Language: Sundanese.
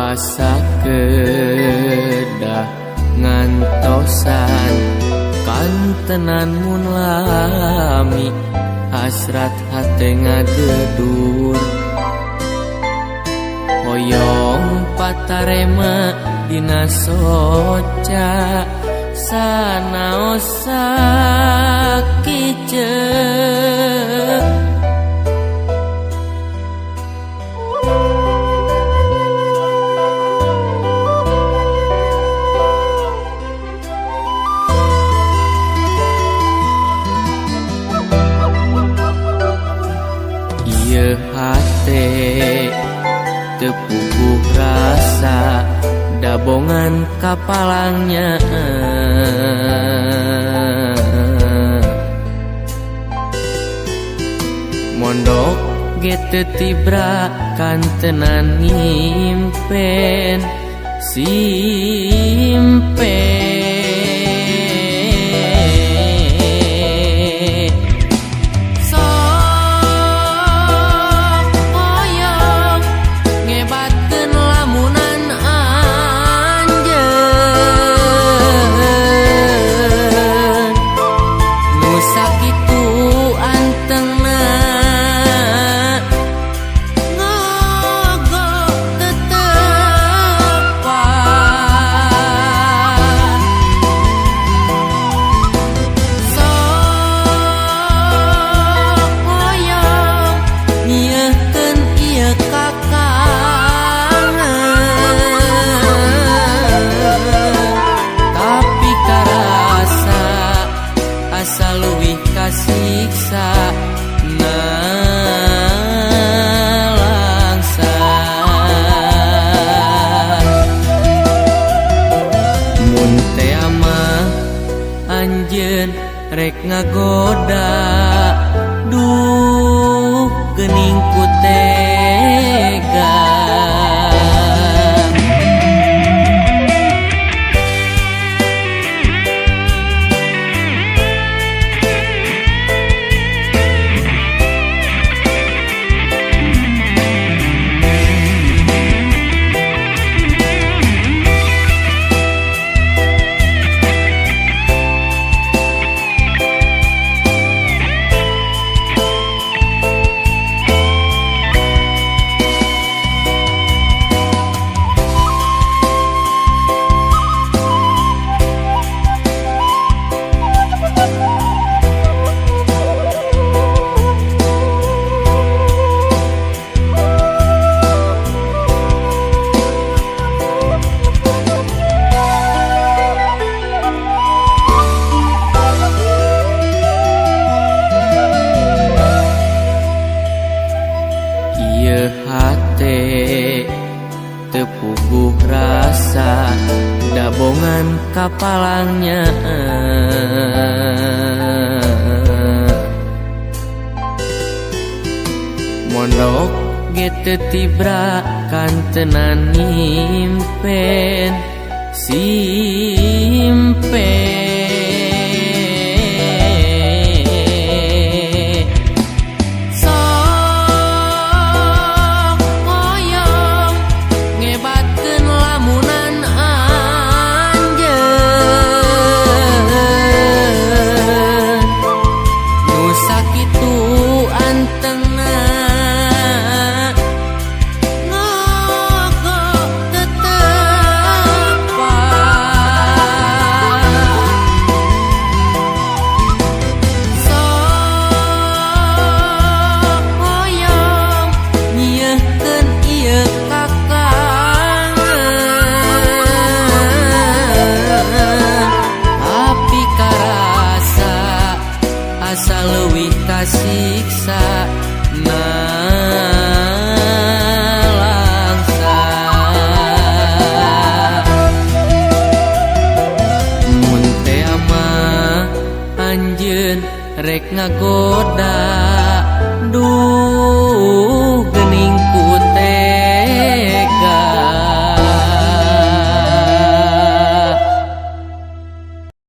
asa kedah ngantosan kantenan mun lami hasrat hate ngagedur hoyong patarema dina soca sanaos sakiceuk ieu hate tepuguh rasa dabongan kapalangnya mondok ge teu tibra kantenan ngimpen simpen siksa nalangsa mun teh amah anjeun rek ngagoda duh geuning ku tega hate tepuguh rasa dabongan kapalangnya mondok ge teu tibra kantenan ngimpen simpen asa leuwih kasiksa nalangsa mun teh amah anjeun rek ngagoda duh